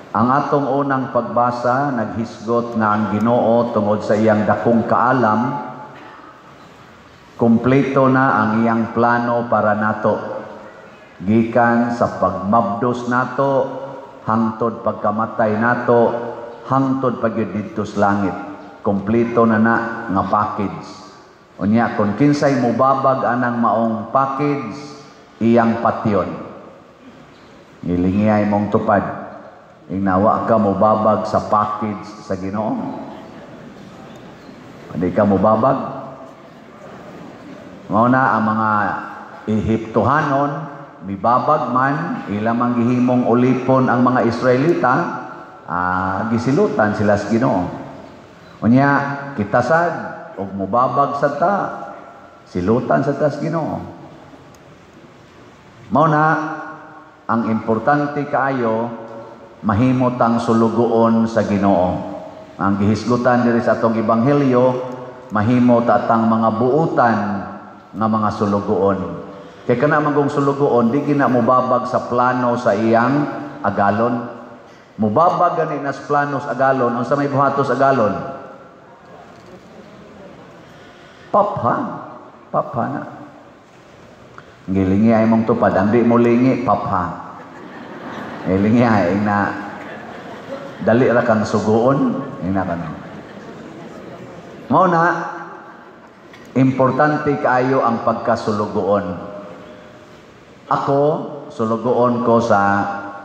Ang atong unang pagbasa naghisgot nga ang Ginoo tungod sa iyang dakong kaalam, kumpleto na ang iyang plano para nato. Gikan sa pagmabdos nato, hangtod pagkamatay nato, hangtod pagyud didto sa langit. Kumpleto na nga package. Unya kung kinsay mubabag anang maong package, iyang patyon. Ngilingiyay mong tupad. Ingnawa ka mubabag sa package sa Ginoo. Hindi ka mubabag. Mao na ang mga Ehiptohanon, mibabag man, ilang manggihimong ulipon ang mga Israelita, gisilutan sila sa Ginoo. Unya, kita sad, og mubabag sa ta, silutan sa ta sa Ginoo. Mao na, ang importante kaayo, mahimot ang sulugoon sa Ginoo. Ang gihisgutan diri sa atong ebanghelyo, mahimot atang mga buutan nga mga sulugoon. Kay kana magong sulugoon, di gina mubabag sa plano sa iyang agalon. Mubabag gani nas plano sa agalon, unsa may buhatos agalon? Papha na. Gilingi ay mong tupad, ang di mo lingi, papha. Lingi ay na dali ra kang suguon, ina kan. Mao na importante kaayo ang pagkasulugoon. Ako sulugoon ko sa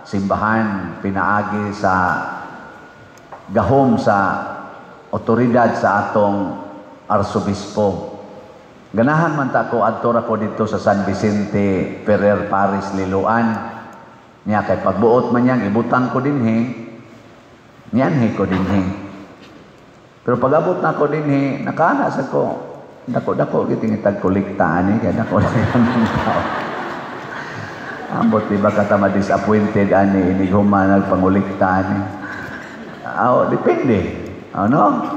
simbahan, pinaagi sa gahom sa otoridad sa atong arsobispo. Ganahan man ta ko adto ra ko dito sa San Vicente Ferrer Paris Liloan. Niya kay pagbuot man yang ibutang ko dinhi, niyanhi ko dinhi. Pero pag-abot na ko dinhi, nakana sa ko, dako-dako gitingitag kolekta ani kay dako lang tao. Ambot diba ka ta ma-disappointed ani inighuman nagpangolekta ani. Depende. Ano?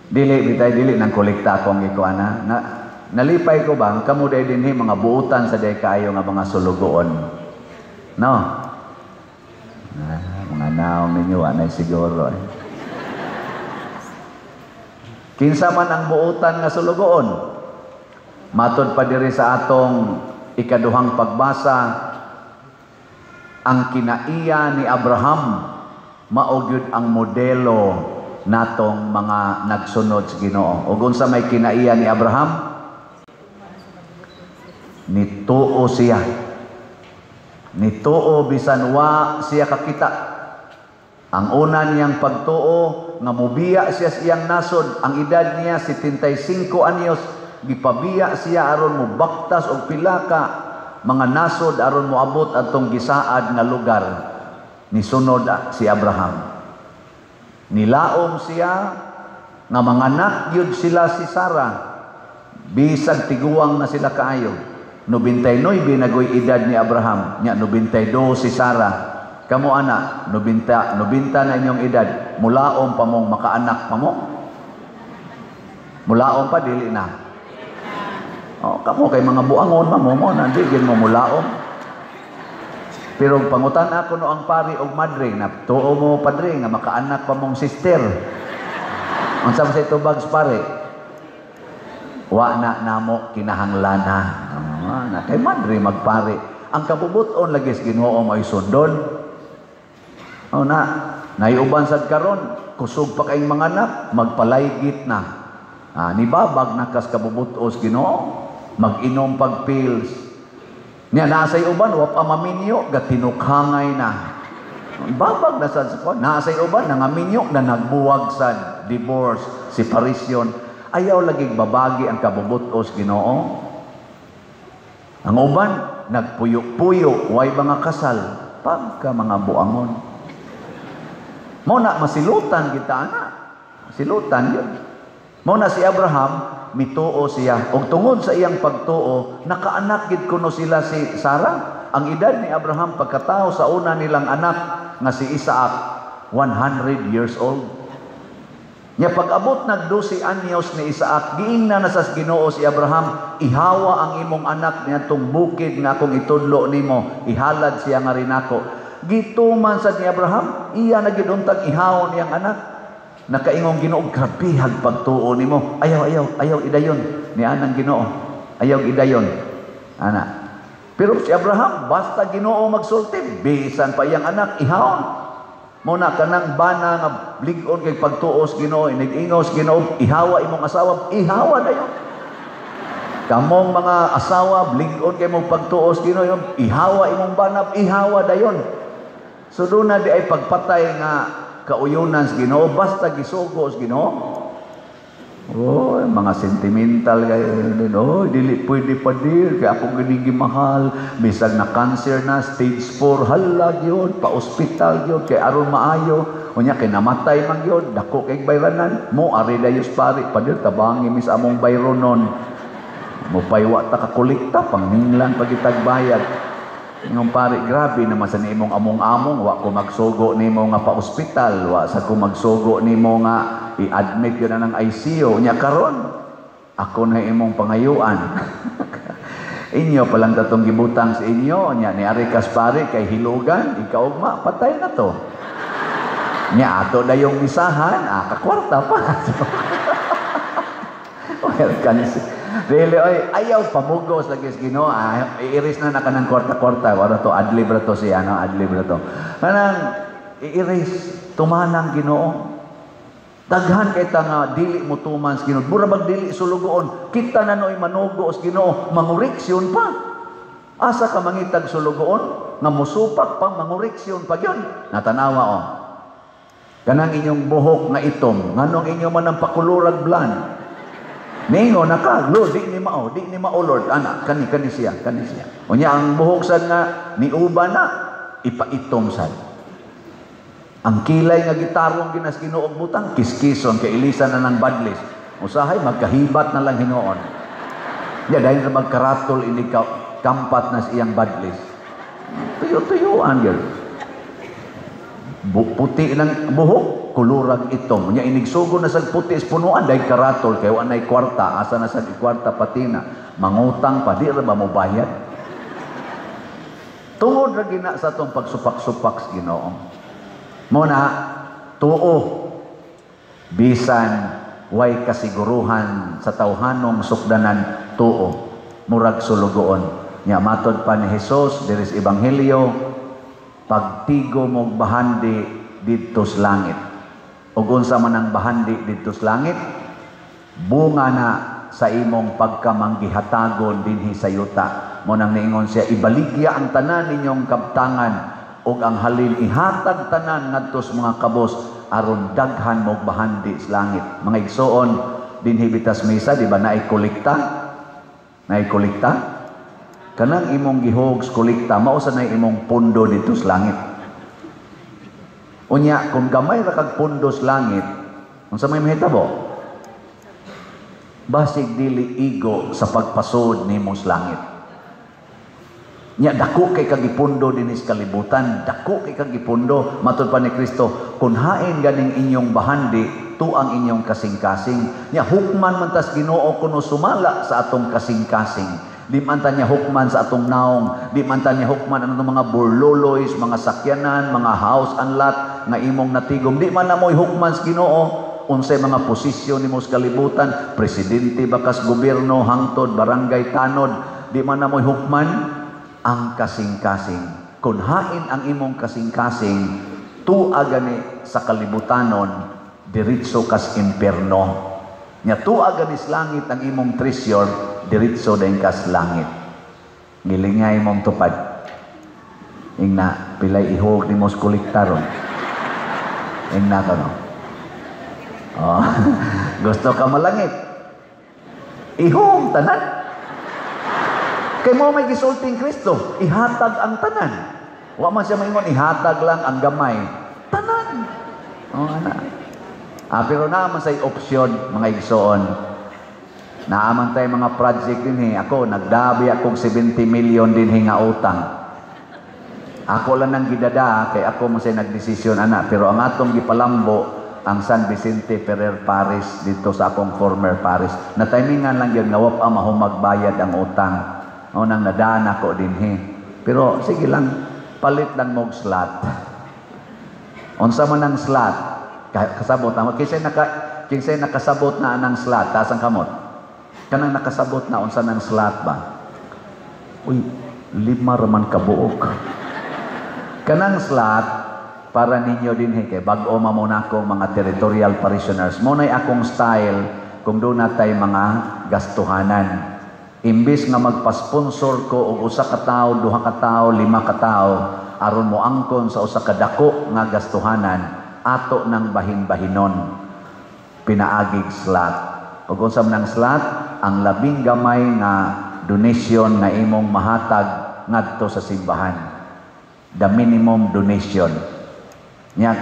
Dili nang kolekta ko ang ikuana. Nalipay ko bang kamo day dinhi mga buutan sa day kayo nga mga sulugoon. No? Mga naong ninyo, anay siguro. Kinsa man ang buutan nga sulugoon. Matod pa diri sa atong ikaduhang pagbasa, ang kinaiya ni Abraham, maugyod ang modelo natong mga nagsunod sa Ginoo. Ug unsa may kinaiya ni Abraham? Nituo siya. Nituo bisan wa siya kakita. Ang una niyang pagtuo nga mubiya siya sa iyang nasod, ang edad niya 75 anyos, gipabiya siya aron mubaktas og pila ka mga nasod aron moabot atong gisaad nga lugar. Nisunod si Abraham. Nilaom siya nga manganak gyud sila si Sarah. Bisag tiguang na sila kaayo. 99 binagoy edad ni Abraham, nya 92 si Sarah. Kamo ana, 90 na inyong edad, mulaom pa mong makaanak pa mo. Mulaom pa dili na. Kamo kay mga buangon mo nandi gyud mo mulaom. Pero pangutan ako no ang pari og madre na tuo mo padre nga makaanak pa mong sister. Unsa man sa tubag pare? Wa na namo kinahanglanan. Na kay madre magpare. Ang kabubuton lagi sa Ginoo may sundon. Naiuban sad karon, kusog pa kayong mga anak, magpalaygit na. Nibabag na kas kabubutos Ginoo, mag-inom pag pills. Niya nasay uban wa pa maminyo, gatinukhangay na. Babag na sad sa nasay uban nangaminyo na nagbuwag sad, divorce, separation. Ayaw laging babagi ang kabubutos Ginoo. Ang uban nagpuyo-puyo, way mga kasal, pagka mga buangon. Muna masilutan kita ana. Silutan yun. Muna si Abraham mituo siya. Og tungod sa iyang pagtuo, nakaanak gid kuno sila si Sarah. Ang edad ni Abraham pagkatao sa una nilang anak nga si Isaac, 100 years old. Nya pag-abot nag 12 anyos ni Isaac, giingna na sa Ginoo si Abraham, ihawa ang imong anak niadtong bukid nga akong itudlo nimo, ihalad siya nga rin ako. Gituman sa ni Abraham, iya na giduntag ihawon niyang anak. Nakaingong Ginoo, grabihag pagtuo nimo. Ayaw idayon ni anang Ginoo. Ayaw idayon. Ana. Pero si Abraham, basta Ginoo magsulti, bisan pa iyang anak, ihawon. Muna ka nang bana nga ligon kay pagtuos Ginoo, inigingos Ginoo, ihawa imong asawa, ihawa dayon. Kamong mga asawa, ligon kay mong pagtuos Ginoo, ihawa imong banab, ihawa dayon. So doon na di ay pagpatay nga kauyunan sa Ginoo, basta gisugo sa Ginoo. Oh, mga sentimental kayo. Oh, dili pwede pa dir. Kaya akong ganigi mahal. Bisag na cancer na, stage 4. Halag yun. Pa-hospital yun. Kaya aron maayo. Kunya, kay namatay man yun. Dako kay bayranan. Mo, ari dayos pari. Padir, tabangi mis among bayronon. Mo paywa ta kakulikta. Panginglan pagitagbayad. Yung pari, grabe naman sa nimong among-among. Wa ko magsugo nimo nga pa-hospital. Wa sa ko magsugo nimo nga i-admit yun na ng ICU. Nya karon, ako na imong pangayuan. Inyo palang tatong gibutang sa inyo. Nya ni Arikas pare kay hilugan. Ikaw ma, patay na to. Nya ato na yung misahan. Kakwarta pa. Welcome. Really, oy, ayaw pamugos lagi sa Ginoo. Iiris na naka ng kwarta-kwarta. Wala to, adlib na to siya. Adlib na to. Kanang iiris, tumanang Ginoo. Daghan kay ta nga dili mo tuman sa Ginoo. Murabag dili sulugoon. Kita na noy manugo sa Ginoo, manguriksyon pa. Asa ka mangitag sulugoon nga musupak pa manguriksyon pa gyud. Natanawa o. Kanang inyong buhok nga itom, nganong inyo man ang pakulurag blan. Ningo naka, Lord, di ni mao Lord. Ana, kani siya. Unya ang buhok sad nga ni uba na ipaitom sad. Ang kilay nga gitarong ginas Ginoo og butang, kiskison kay ilisan na ng badlis. Usahay magkahibat na lang hinuon. Ya dahil sa magkaratol ini kampat na siyang badlis. Tuyo-tuyuan gyud. Puti lang buhok, kulurag itom. Nya inigsugo na sa puti is punuan dahil karatol kay wa nay kwarta, asa na sa kwarta patina. Mangutang pa di ra ba mo bayad? Tungod ra gina sa tong pagsupak-supak sa Ginoo. Muna, tuo, bisan, way kasiguruhan sa tawhanong sukdanan, tuo, murag sulugoon. Nya matod pa ni Jesus, there is Ebanghelyo, pagtigo mong bahandi dito sa langit. O unsa man ang bahandi dito sa langit, bunga na sa imong pagkamanggihatagon dinhi sa yuta. Munang niingon siya, ibaligya ang tanan ninyong kabtangan, ug ang halin ihatag tanan ngadto sa mga kabos aron daghan mo bahandi sa langit. Mga igsoon dinhi bitas mesa, di ba naay kolekta? Naay kolekta? Kanang imong gihog sa kolekta mao sa nay imong pundo dito sa langit. Unya kung gamay ra kag pundo sa langit, unsa may mahitabo? Basig dili igo sa pagpasod nimo sa langit. Nya dako kay kagipundo dinis kalibutan, dako kay kagipundo matud pa ni Kristo, kun hain ganing inyong bahandi tu ang inyong kasing-kasing. Nya hukman man tas Ginoo kuno sumala sa atong kasing-kasing. Di man ta niya hukman sa atong naong, di man ta niya hukman ano mga burloloys, mga sakyanan, mga house and lot nga imong natigom. Di man na mo'y hukman sa Ginoo unsay mga posisyon nimo sa kalibutan, presidente bakas gobyerno hangtod barangay tanod, di man na mo'y hukman ang kasing-kasing. Kung hain ang imong kasing-kasing, tua gani sa kalibutanon, diritso kas imperno. Nya tua gani sa langit ang imong treasure, diritso din kas langit. Ngilingay mong tupad. Ingna, pilay ihog ni mos kolektaron. Ingna ka no? Oh, gusto ka malangit? Ihog, tanan. Kay mo may gisulting Kristo, ihatag ang tanan. Wa man siya maingon, ihatag lang ang gamay. Tanan. O, ana. Pero naman sa'y opsyon, mga igsoon. Naaman tayo mga project din Ako, nagdabi akong 70 million din nga utang. Ako lang nang gidada, kay ako mo sa'y nagdesisyon, ana. Pero ang atong gipalambo, ang San Vicente Ferrer Parish, dito sa akong former parish. Na-timingan lang yun, nga wapa mahumagbayad ang utang. O nang nadaan ako din Pero sige lang, palit lang mog slot. Unsa man ang slot? Kasabot na. Kinsay nakasabot na anang slot? Tasang kamot. Kanang nakasabot na unsa nang slot ba? Uy, 5 raman kabuok. Kanang slot, para ninyo din kay bag-o mamuna akong mga territorial parishioners. Muna'y akong style kung doon natay mga gastuhanan. Imbis nga magpa-sponsor ko og usa ka tawo, 2 ka tawo, 5 ka tawo, aron mo angkon sa usa ka dako nga gastuhanan, ato ng bahin-bahinon. Pinaagig slot. Ug unsa man ang slot, ang labing gamay nga donation na imong mahatag ngadto sa simbahan. The minimum donation. Nya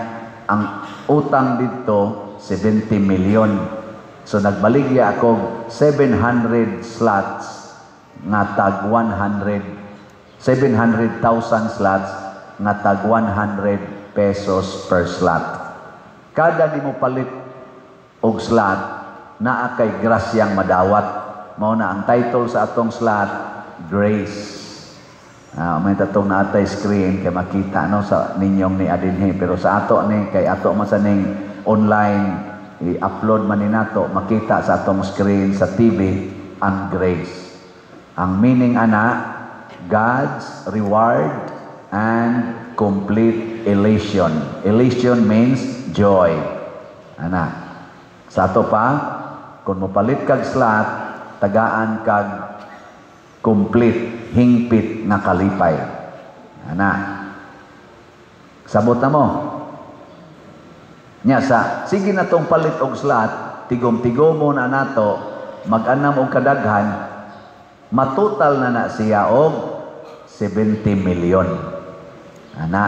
ang utang dito 70 million. So nagbaligya ako 700 slots nga tag 700,000 slots nga tag 100 pesos per slot. Kada nimo palit og slot naa kay grasyang madawat. Mao na ang title sa atong slot, Grace. May tatong naatay screen kay makita no sa ninyong ni adinhi, pero sa ato ni kay ato man sa ning online i-upload man ni nato, makita sa atong screen sa TV ang grace. Ang meaning ana, God's reward and complete elation. Elation means joy. Ana. Sa ato pa, kung mopalit kag slot, tagaan kag complete, hingpit nga kalipay. Ana. Sabot na mo. Nya sige na tong palit og slot, tigom-tigom mo na nato, mag-anam og kadaghan, matotal na siya og 70 million. Ana,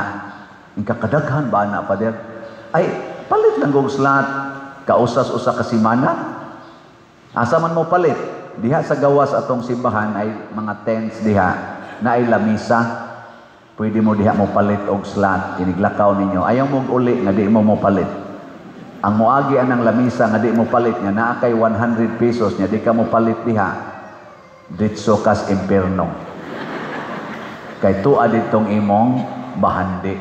ang kakadaghan ba na pader? Ay, palit lang og slot, kausas-usa ka semana. Asa man mo palit? Diha sa gawas atong simbahan ay mga tents diha na ay lamisa. Pwede mo diha mo palit og slot, iniglakaw ninyo. Ayaw mo uli nga di mo palit. Ang moagi anang lamisa nga di mo palit nga naa kay 100 pesos nya di ka mo palit diha. Ditso kas impierno. Kay tuwa ditong imong bahandi.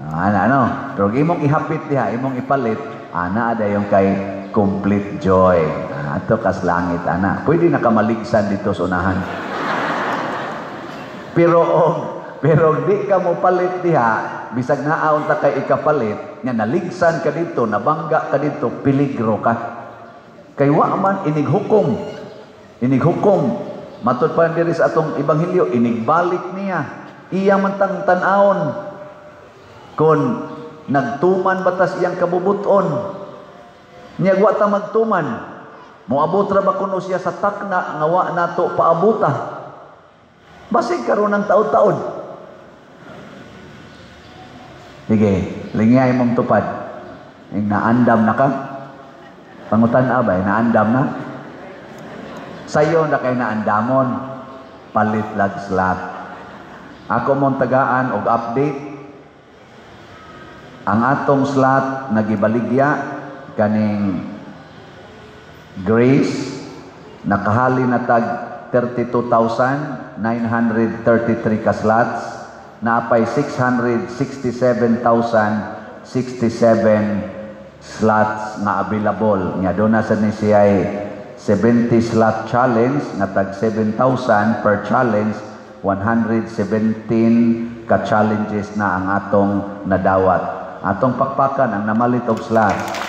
Ano? Pero imong ihapit diha, imong ipalit, ana ada yung kay complete joy. Ato kas langit ana. Pwede na ka maligsan dito sa unahan. Pero di ka mo palit diha, bisag naaon ta kay ikapalit, nga naligsan ka dito, nabangga ka dito, peligro ka. Kay wa man inighukom. Matud pa diri sa atong ebanghelyo, inigbalik niya. Iya man tang tan-aon. Kun nagtuman batas iyang kabubuton. Nya wa ta magtuman. Moabot ra ba kuno siya sa takna nga wa nato paabuta. Basig karon ng taud-taud. Sige, lingay mong tupad. Naandam na ka? Pangutan abay, naandam na? Sayo na kay naandamon, palit lag slot. Ako mong tagaan og update. Ang atong slot nagibaligya kaning Grace, nakahali na tag 32,933 ka slots. Naapay 667,067 slots na available. Nga doon na sa ni siya 70 slot challenge na tag 7,000 per challenge, 117 ka challenges na ang atong nadawat. Atong pakpakan ang namalit og slots.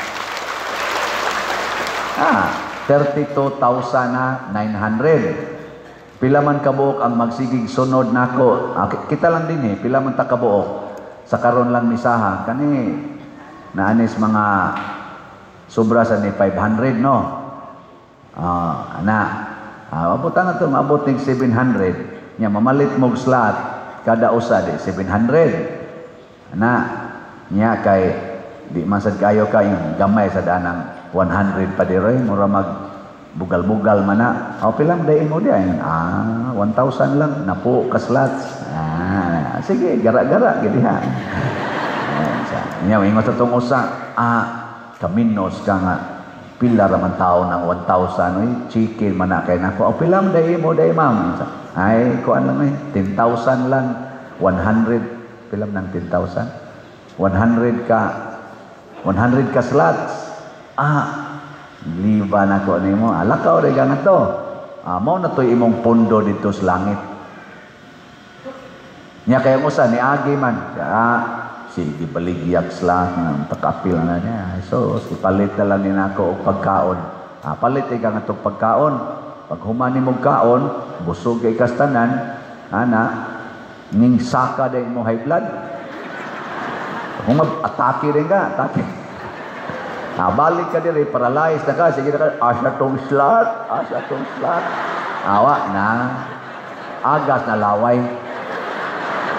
32,900. Pila man kabuok ang magsigig sunod nako. Kita lang din pila man ta kabuok. Sa karon lang misaha kani naanis mga sobra sa ni 500 no. Abot na to, maabot ning 700. Nya mamalit mog slot kada usa di 700. Nya kay di masad kayo kay gamay sa danang 100 pa diroy mura mag bugal-bugal man na. Pilang day mo diyan. 1,000 lang. Napo ka slots. Sige, gara-gara. Gidi ha. Ingot sa itong usa. Kaminos ka nga. Pila raman tao ng 1,000. Chicken man na kayo na ko. Pilang day mo day ma'am. Ay, kuan lang 10,000 lang. 100 film ng 10,000? 100 ka slots. Liba na ko nimo. Alakaw rin ka na to. Mao na to imong pondo dito sa langit. Nya kayong usa ni agi man. Sige baligyak slot ng takapil na niya. So, ipalit na lang din ako og pagkaon. Palit ka nga itong pagkaon. Pag humani mong kaon, busog kay kastanan, ning saka din mo high blood. Kung atake rin ka, atake. Balik ka din, paralyzed na ka, sige na ka, asa tong slot. Awa na, agas na laway.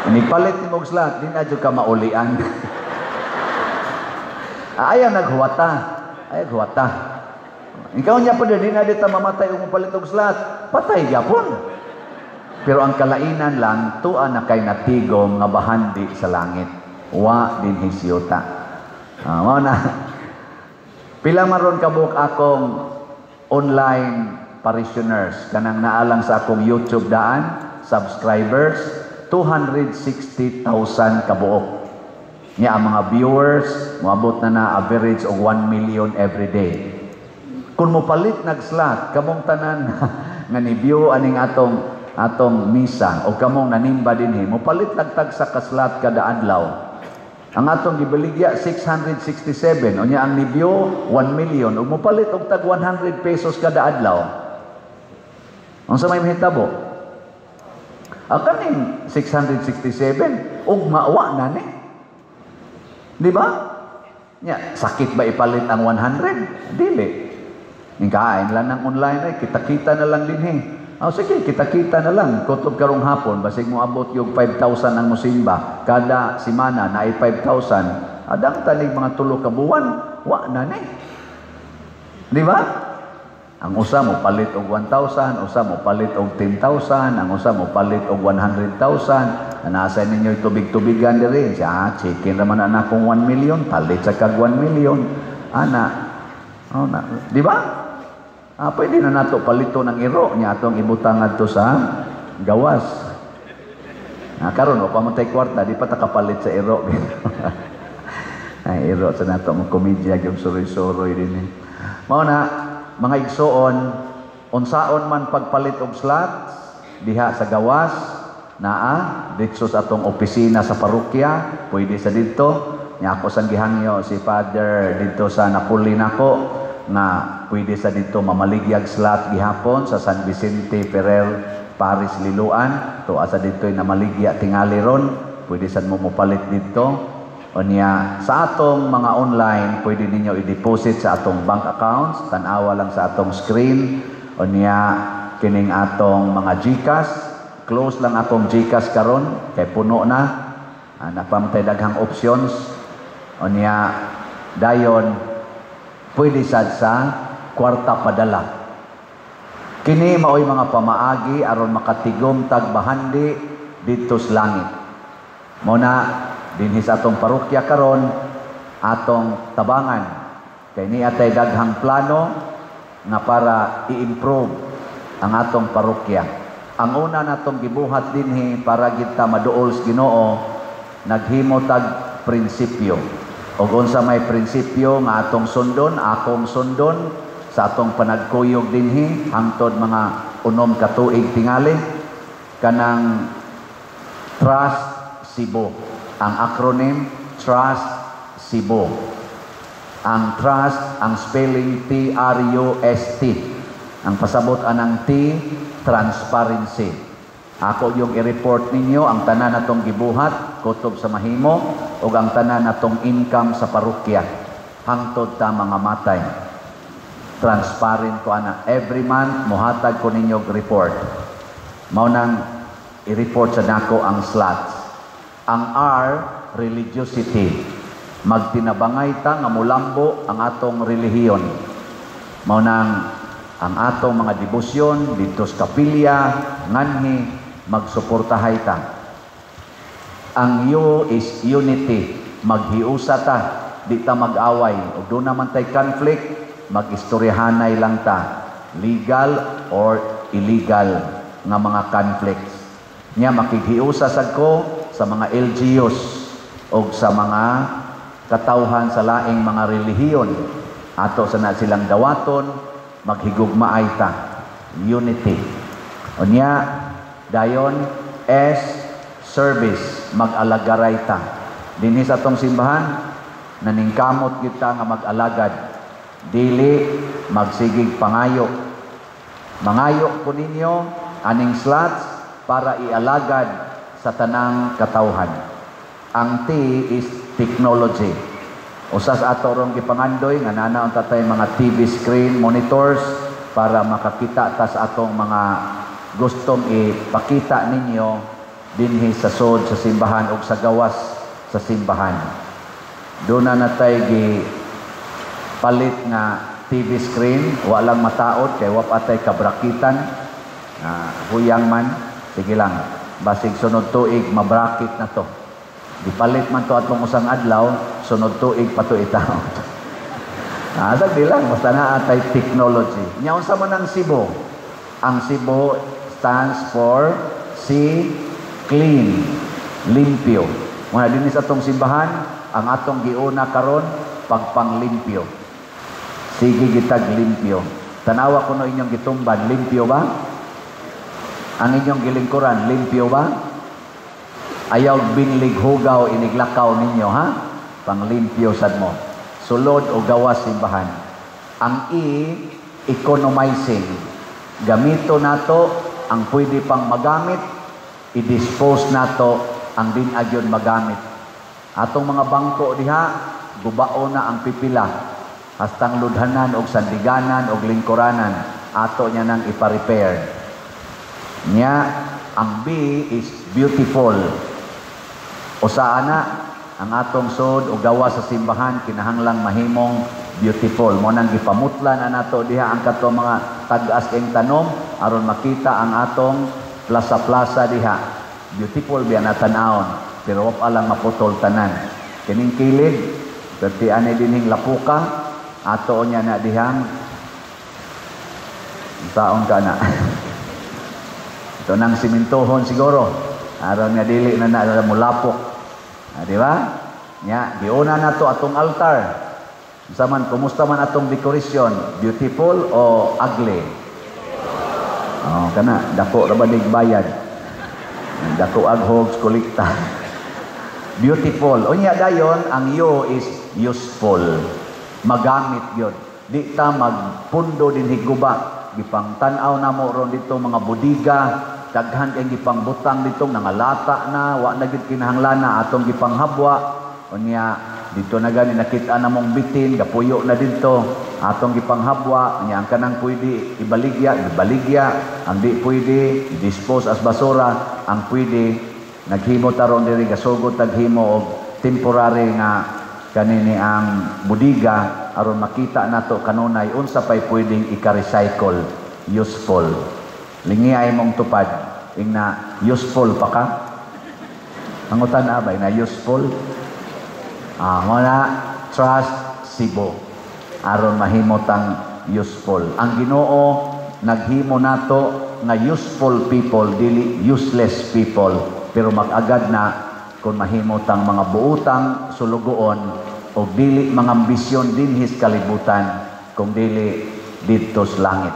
Inipalit ni mong slot, di na dyan ka maulian. Ayaw naghuwata. Ikaw niya po di na dito mamatay o mapalit og slot. Patay yapon. Pero ang kalainan lang, tuan na kay natigom nga bahandi sa langit. Wa din hisyota. Mao na. Pila maron kabuk akong online parishioners. Kanang naalang sa akong YouTube daan, subscribers, 260,000 kabuok. Niya ang mga viewers, moabot na average og 1 million every day. Kung mo palit nag-slot, kamong tanan nga ni-view aning atong misa o kamong nanimba dinhi, mo palit nagtag sa ka-slot kada adlaw. Ang atong gibaligya 667, unya ang ni-view 1 million, ug mo palit og tag 100 pesos kada adlaw. Unsa may mahitabo? Kaning 667 ug maawa na ni. Di ba? Nya, sakit ba ipalit ang 100? Dili. Ning kain lang ng online ay kita-kita na lang dinhi. Sige, kita-kita na lang. Kutob karong hapon basig mo abot yung 5,000 ang musimba. Kada semana na ay 5,000. Adang tanig mga 3 ka buwan, wa na ni. Di ba? Ang usa mo palit og 1,000, usa mo palit og 10,000, ang usa mo palit og 100,000. Nasa ninyo tubig-tubigan diri. Chicken naman na akong 1 million, palit sa kag 1 million. Di ba? Pwede na nato palito ng iro niya atong ibutang adto sa gawas. Karon o pamatay kwarta, di pa ta kapalit sa iro. Ay, iro sa nato mo komedya gyud suroy-suroy dinhi. Mao na mga igsoon, unsaon man pagpalit og slots diha sa gawas, dito sa atong opisina sa parokya, pwede sa dito. Nya ako sang gihangyo si Father dito sa Napoli nako nga pwede sa dito mamaligyag slot gihapon sa San Vicente Ferrer Paris Liloan. Asa dito na maligya tingali ron, pwede sad mo mopalit dito. Unya sa atong mga online, pwede ninyo i-deposit sa atong bank accounts, tanawa lang sa atong screen. Unya kining atong mga GCash, close lang atong GCash karon kay puno na. Napamtay daghang options. Unya dayon pwede sad sa kwarta padala. Kini maoy mga pamaagi aron makatigom tag bahandi dito sa langit. Muna dinhi sa atong parokya karon atong tabangan kay ni atay daghang plano nga para i-improve ang atong parokya. Ang una natong gibuhat dinhi para gid ta maduol sa Ginoo, naghimo tag prinsipyo. Og unsa may prinsipyo nga atong sundon, akong sundon sa atong panagkuyog dinhi hangtod mga 6 ka tuig tingali, kanang Trust Cebu. Ang acronym, Trust Cebu. Ang trust, ang spelling T-R-U-S-T. Ang pasabot anang T, transparency. Ako yung i-report ninyo ang tanan natong gibuhat, kutob sa mahimo, o ang tanan natong income sa parokya. Hangtod ta mga matay. Transparent ko ana. Every month, muhatag ko ninyo report. Mao nang i-report sa nako ang slots. Ang R, religiosity. Magtinabangay ta nga mulambo ang atong relihiyon. Mao nang ang atong mga debosyon dito sa kapilya, nganhi, magsuportahay ta. Ang U is unity. Maghiusa ta, di ta mag-away. O doon naman tay conflict, mag-istoryahanay lang ta. Legal or illegal nga mga conflicts. Nya makighiusa sad ko sa mga LGUs o sa mga katawhan sa laing mga relihiyon. Ato sana silang dawaton, maghigugmaay ta. Unity. Unya, dayon, S, service, mag-alagaray ta. Dinhi sa atong simbahan, naningkamot kita nga mag-alagad. Dili, magsigig pangayo. Mangayo po ninyo, aning slots, para ialagad sa tanang katawhan. Ang T is technology. Usas ato rong gipangandoy nga nanaon tatay mga TV screen monitors para makakita ta sa atong mga gustong ipakita ninyo dinhi sa sod sa simbahan o sa gawas sa simbahan. Doon na natay palit nga TV screen, walang mataod kay wapatay kabrakitan. Huyang man, sige lang. Basig sunod tuig mabrakit na to. Dipalit man to atong usang adlaw, sunod tuig pa to itaw. Sagdi lang, basta na atay technology. Nya unsa man ang Cebu? Ang Cebu stands for C, clean, limpyo. Muna din sa atong simbahan, ang atong giuna karon pagpanglimpyo. Sige gitag limpyo. Tanawa ko no inyong gitumban, limpyo ba? Ang inyong gilingkuran, limpyo ba? Ayaw binlig hugaw, iniglakaw ninyo, ha? Panglimpyo sad mo. Sulod o gawas simbahan. Ang E, economizing. Gamito nato ang pwede pang magamit, i-dispose nato ang din agyon magamit. Atong mga bangko diha, gubao na ang pipila. Hastang ludhanan og sandiganan og lingkuranan, ato niya nang ipa-repair. Nya, ang B is beautiful. Usaana ang atong sod o gawa sa simbahan kinahanglang mahimong beautiful. Mo nang gipamutlan na nato diha ang kato mga tag-as ing tanom aron makita ang atong plaza-plaza diha. Beautiful biya na tan-awon, pero wa lang maputol tanan. Kining kilid, perti ani dinhing lapuka, ato nya na dihang taon ka na. Ito nang simintohon siguro. Aron nga dili na mulapok. Di ba? Nya, diuna na to atong altar. Saman, kumusta man atong dekorasyon? Beautiful o ugly? Oh, kana, dako ra ba bayad? Dako aghogs kolekta. Beautiful. Unya dayon, ang U is useful. Magamit yun. Di ta magpundo din higuba. Gipang tanaw na mo ron dito mga budiga, daghan kay gipang butang dito nangalata na, wa na gid kinahanglan na atong gipang habwa. Unya dito na gani nakita na mong bitin, gapuyo na dito, atong gipang habwa. Unya ang kanang pwede ibaligya, ang di pwede i-dispose as basura, ang pwede naghimo taron diri gasugod taghimo og temporary nga kanini ang budiga aron makita nato kanunay unsa pay pwedeng ika-recycle, useful. Lingi ay mong tupad ingna useful pa ka. Angutan abay na useful. Muna trust Cebu aron mahimot ang useful. Ang Ginoo naghimo nato nga useful people dili useless people, pero mag-agad na kung mahimot ang mga buutang sulugoon o dili mga ambisyon dinhis kalibutan kung dili didto sa langit.